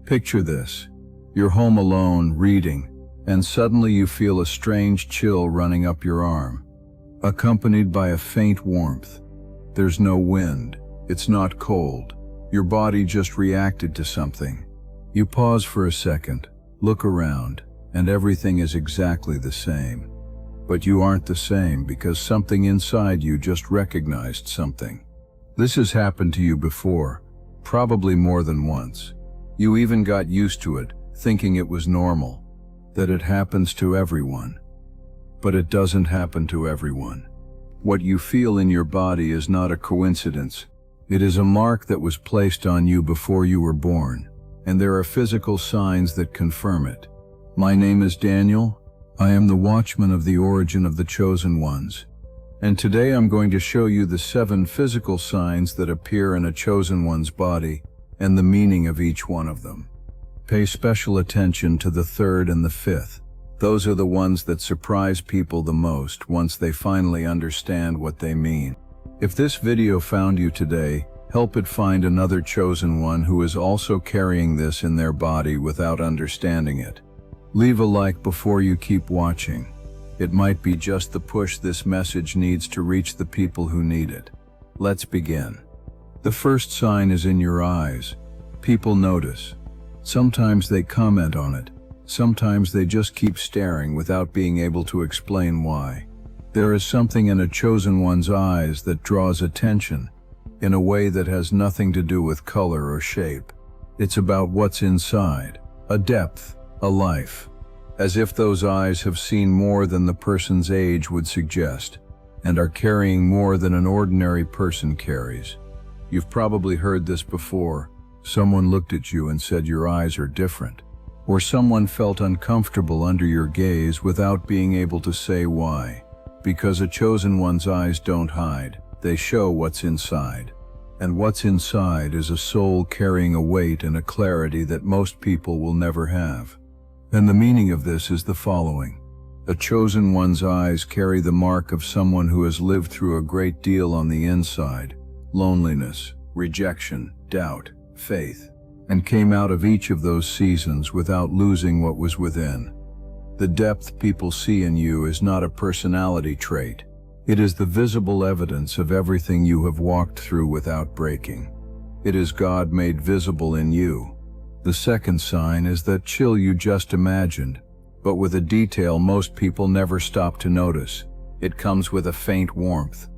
Picture this. You're home alone, reading, and suddenly you feel a strange chill running up your arm, accompanied by a faint warmth. There's no wind. It's not cold. Your body just reacted to something. You pause for a second, look around, and everything is exactly the same. But you aren't the same because something inside you just recognized something. This has happened to you before, probably more than once. You even got used to it, thinking it was normal, that it happens to everyone. But it doesn't happen to everyone. What you feel in your body is not a coincidence. It is a mark that was placed on you before you were born, and there are physical signs that confirm it. My name is Daniel. I am the watchman of the origin of the chosen ones. And today I'm going to show you the 7 physical signs that appear in a chosen one's body and the meaning of each one of them. Pay special attention to the 3rd and the 5th. Those are the ones that surprise people the most once they finally understand what they mean. If this video found you today, help it find another chosen one who is also carrying this in their body without understanding it. Leave a like before you keep watching. It might be just the push this message needs to reach the people who need it. Let's begin. The first sign is in your eyes. People notice. Sometimes they comment on it. Sometimes they just keep staring without being able to explain why. There is something in a chosen one's eyes that draws attention in a way that has nothing to do with color or shape. It's about what's inside, a depth, a life, as if those eyes have seen more than the person's age would suggest, and are carrying more than an ordinary person carries. You've probably heard this before. Someone looked at you and said your eyes are different, or someone felt uncomfortable under your gaze without being able to say why. Because a chosen one's eyes don't hide, they show what's inside. And what's inside is a soul carrying a weight and a clarity that most people will never have. And the meaning of this is the following. A chosen one's eyes carry the mark of someone who has lived through a great deal on the inside: loneliness, rejection, doubt, faith, and came out of each of those seasons without losing what was within. The depth people see in you is not a personality trait. It is the visible evidence of everything you have walked through without breaking. It is God made visible in you. The second sign is that chill you just imagined, but with a detail most people never stop to notice. It comes with a faint warmth,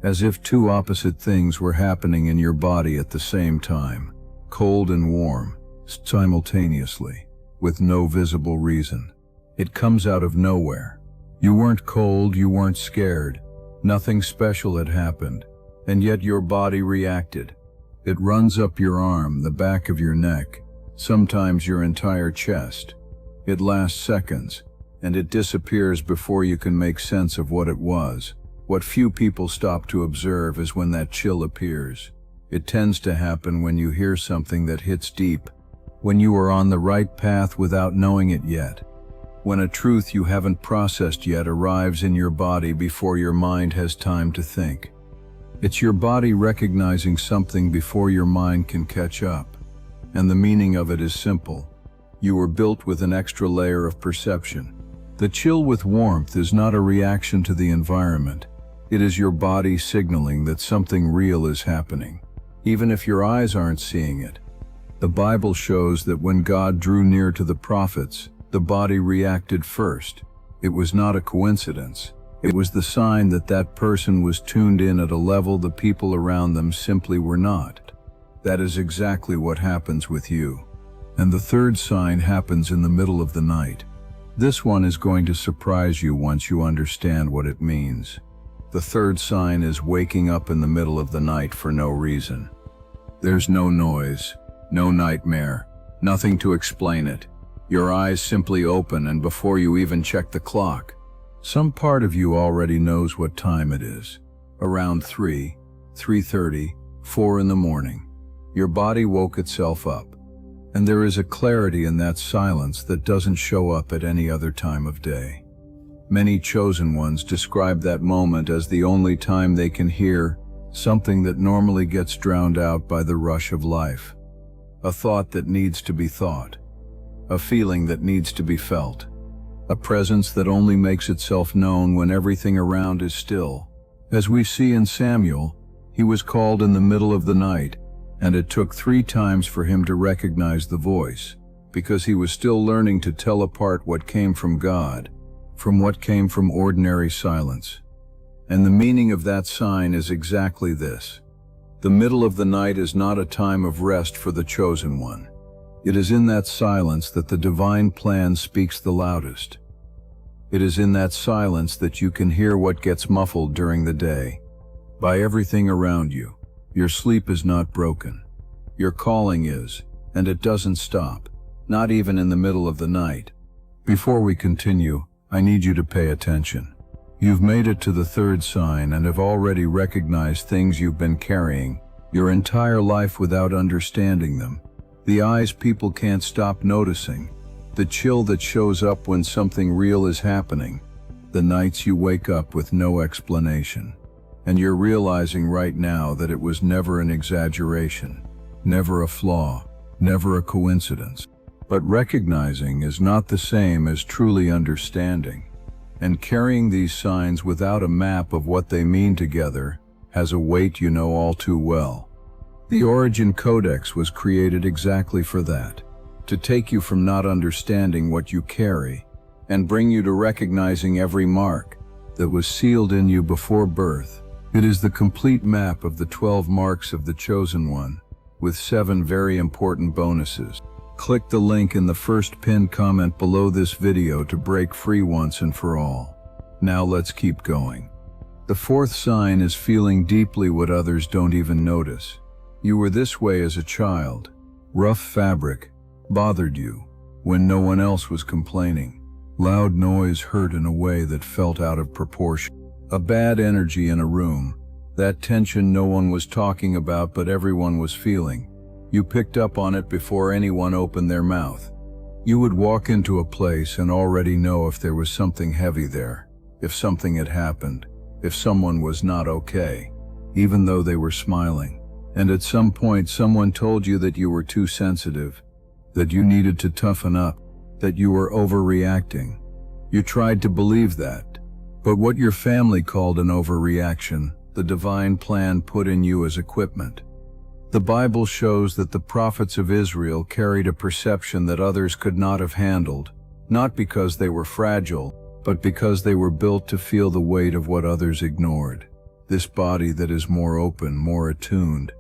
as if 2 opposite things were happening in your body at the same time, cold and warm, simultaneously, with no visible reason. It comes out of nowhere. You weren't cold, you weren't scared. Nothing special had happened, and yet your body reacted. It runs up your arm, the back of your neck, sometimes your entire chest. It lasts seconds, and it disappears before you can make sense of what it was. What few people stop to observe is when that chill appears. It tends to happen when you hear something that hits deep, when you are on the right path without knowing it yet, when a truth you haven't processed yet arrives in your body before your mind has time to think. It's your body recognizing something before your mind can catch up. And the meaning of it is simple. You were built with an extra layer of perception. The chill with warmth is not a reaction to the environment. It is your body signaling that something real is happening, even if your eyes aren't seeing it. The Bible shows that when God drew near to the prophets, the body reacted first. It was not a coincidence. It was the sign that that person was tuned in at a level the people around them simply were not. That is exactly what happens with you. And the third sign happens in the middle of the night. This one is going to surprise you once you understand what it means. The third sign is waking up in the middle of the night for no reason. There's no noise, no nightmare, nothing to explain it. Your eyes simply open, and before you even check the clock, some part of you already knows what time it is. Around 3, 3:30, 4 in the morning. Your body woke itself up, and there is a clarity in that silence that doesn't show up at any other time of day. Many chosen ones describe that moment as the only time they can hear something that normally gets drowned out by the rush of life. a thought that needs to be thought, a feeling that needs to be felt, a presence that only makes itself known when everything around is still. As we see in Samuel, he was called in the middle of the night, and it took 3 times for him to recognize the voice, because he was still learning to tell apart what came from God from what came from ordinary silence. And the meaning of that sign is exactly this. The middle of the night is not a time of rest for the chosen one. It is in that silence that the divine plan speaks the loudest. It is in that silence that you can hear what gets muffled during the day by everything around you. Your sleep is not broken. Your calling is, and it doesn't stop, not even in the middle of the night. Before we continue, I need you to pay attention. You've made it to the 3rd sign and have already recognized things you've been carrying your entire life without understanding them. The eyes people can't stop noticing, the chill that shows up when something real is happening, the nights you wake up with no explanation. And you're realizing right now that it was never an exaggeration, never a flaw, never a coincidence. But recognizing is not the same as truly understanding. And carrying these signs without a map of what they mean together has a weight you know all too well. The Origin Codex was created exactly for that, to take you from not understanding what you carry and bring you to recognizing every mark that was sealed in you before birth. It is the complete map of the 12 marks of the chosen one, with 7 very important bonuses. Click the link in the first pinned comment below this video to break free once and for all. Now let's keep going. The 4th sign is feeling deeply what others don't even notice. You were this way as a child. Rough fabric bothered you when no one else was complaining. Loud noise hurt in a way that felt out of proportion. A bad energy in a room, that tension no one was talking about but everyone was feeling. You picked up on it before anyone opened their mouth. You would walk into a place and already know if there was something heavy there, if something had happened, if someone was not okay, even though they were smiling. And at some point someone told you that you were too sensitive, that you needed to toughen up, that you were overreacting. You tried to believe that, but what your family called an overreaction, the divine plan put in you as equipment. The Bible shows that the prophets of Israel carried a perception that others could not have handled, not because they were fragile, but because they were built to feel the weight of what others ignored. This body that is more open, more attuned,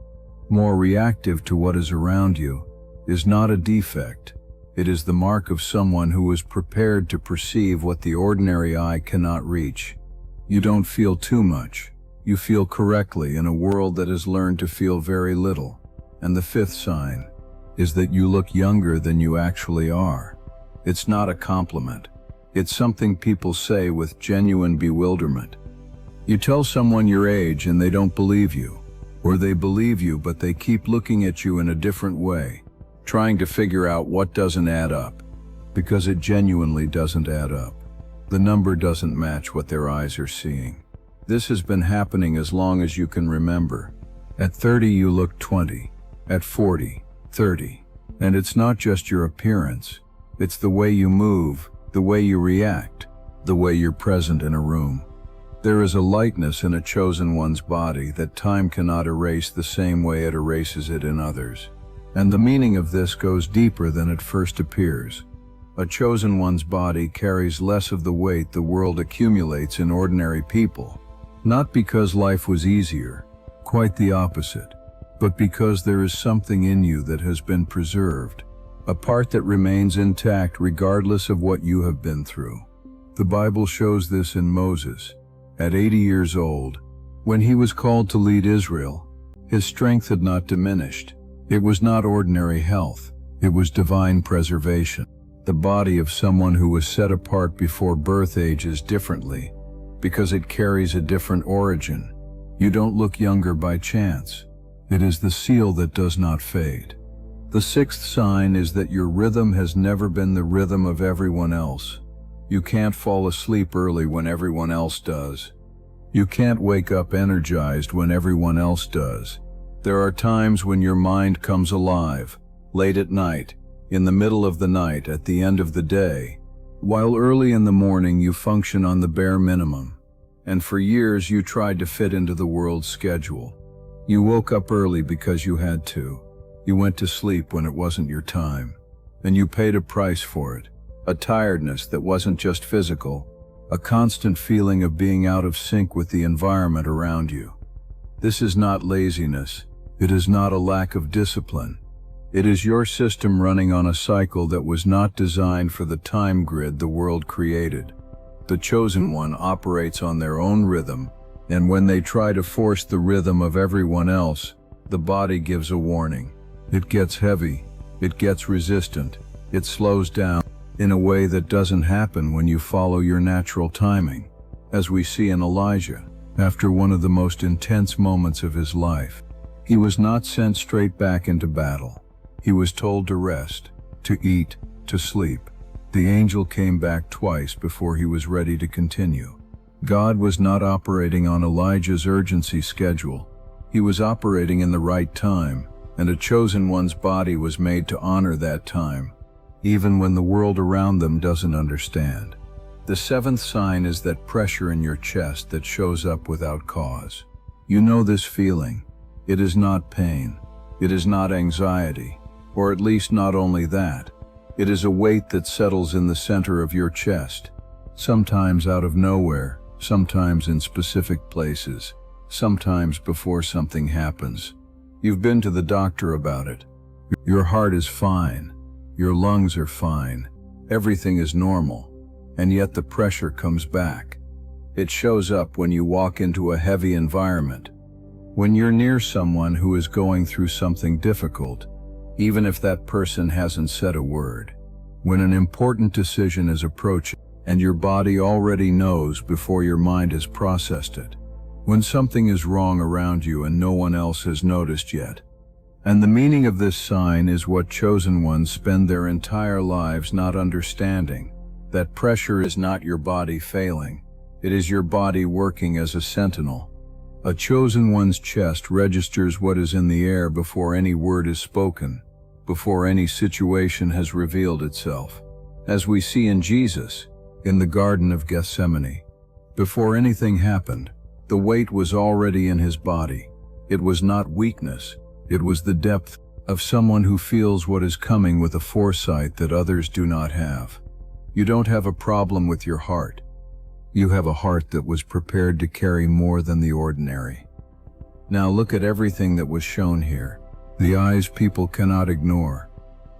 more reactive to what is around you, is not a defect. It is the mark of someone who is prepared to perceive what the ordinary eye cannot reach. You don't feel too much. You feel correctly in a world that has learned to feel very little. And the 5th sign is that you look younger than you actually are. It's not a compliment. It's something people say with genuine bewilderment. You tell someone your age and they don't believe you, or they believe you but they keep looking at you in a different way, trying to figure out what doesn't add up, because it genuinely doesn't add up. The number doesn't match what their eyes are seeing. This has been happening as long as you can remember. At 30 you look 20, at 40, 30. And it's not just your appearance, it's the way you move, the way you react, the way you're present in a room. There is a lightness in a chosen one's body that time cannot erase the same way it erases it in others. And the meaning of this goes deeper than it first appears. A chosen one's body carries less of the weight the world accumulates in ordinary people. Not because life was easier, quite the opposite, but because there is something in you that has been preserved, a part that remains intact regardless of what you have been through. The Bible shows this in Moses. At 80 years old, when he was called to lead Israel, his strength had not diminished. It was not ordinary health, it was divine preservation. The body of someone who was set apart before birth ages differently, because it carries a different origin. You don't look younger by chance. It is the seal that does not fade. The 6th sign is that your rhythm has never been the rhythm of everyone else. You can't fall asleep early when everyone else does. You can't wake up energized when everyone else does. There are times when your mind comes alive, late at night, in the middle of the night, at the end of the day, while early in the morning you function on the bare minimum. And for years you tried to fit into the world's schedule. You woke up early because you had to. You went to sleep when it wasn't your time. And you paid a price for it. A tiredness that wasn't just physical, a constant feeling of being out of sync with the environment around you. This is not laziness. It is not a lack of discipline. It is your system running on a cycle that was not designed for the time grid the world created. The chosen one operates on their own rhythm, and when they try to force the rhythm of everyone else, the body gives a warning. It gets heavy, it gets resistant, it slows down in a way that doesn't happen when you follow your natural timing, as we see in Elijah, after one of the most intense moments of his life. He was not sent straight back into battle. He was told to rest, to eat, to sleep. The angel came back twice before he was ready to continue. God was not operating on Elijah's urgency schedule. He was operating in the right time, and a chosen one's body was made to honor that time, even when the world around them doesn't understand. The seventh sign is that pressure in your chest that shows up without cause. You know this feeling. It is not pain. It is not anxiety, or at least not only that. It is a weight that settles in the center of your chest, sometimes out of nowhere, sometimes in specific places, sometimes before something happens. You've been to the doctor about it. Your heart is fine. Your lungs are fine. Everything is normal. And yet the pressure comes back. It shows up when you walk into a heavy environment, when you're near someone who is going through something difficult, even if that person hasn't said a word, when an important decision is approaching and your body already knows before your mind has processed it, when something is wrong around you and no one else has noticed yet. And the meaning of this sign is what chosen ones spend their entire lives not understanding. That pressure is not your body failing. It is your body working as a sentinel. A chosen one's chest registers what is in the air before any word is spoken, before any situation has revealed itself. As we see in Jesus, in the Garden of Gethsemane, before anything happened, the weight was already in his body. It was not weakness. It was the depth of someone who feels what is coming with a foresight that others do not have. You don't have a problem with your heart. You have a heart that was prepared to carry more than the ordinary. Now look at everything that was shown here. The eyes people cannot ignore.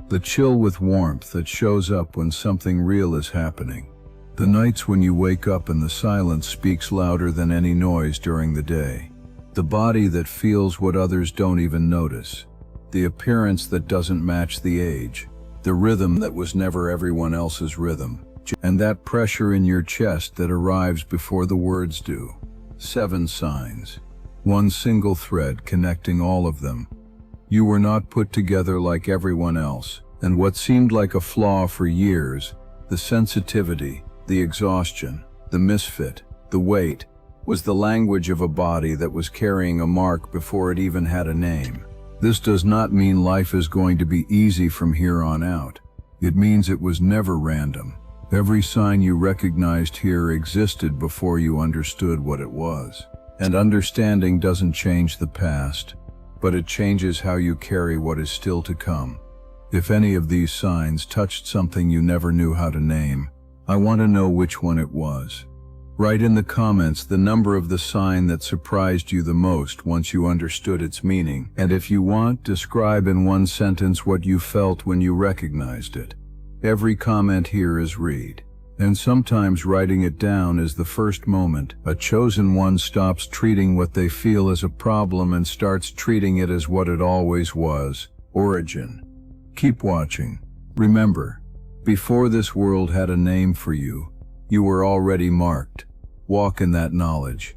The chill with warmth that shows up when something real is happening. The nights when you wake up and the silence speaks louder than any noise during the day. The body that feels what others don't even notice. The appearance that doesn't match the age. The rhythm that was never everyone else's rhythm. And that pressure in your chest that arrives before the words do. 7 signs. One single thread connecting all of them. You were not put together like everyone else, and what seemed like a flaw for years, the sensitivity, the exhaustion, the misfit, the weight, was the language of a body that was carrying a mark before it even had a name. This does not mean life is going to be easy from here on out. It means it was never random. Every sign you recognized here existed before you understood what it was. And understanding doesn't change the past, but it changes how you carry what is still to come. If any of these signs touched something you never knew how to name, I want to know which one it was. Write in the comments the number of the sign that surprised you the most once you understood its meaning, and if you want, describe in one sentence what you felt when you recognized it. Every comment here is read, and sometimes writing it down is the first moment a chosen one stops treating what they feel as a problem and starts treating it as what it always was. Origin. Keep watching. Remember, before this world had a name for you, you were already marked. Walk in that knowledge.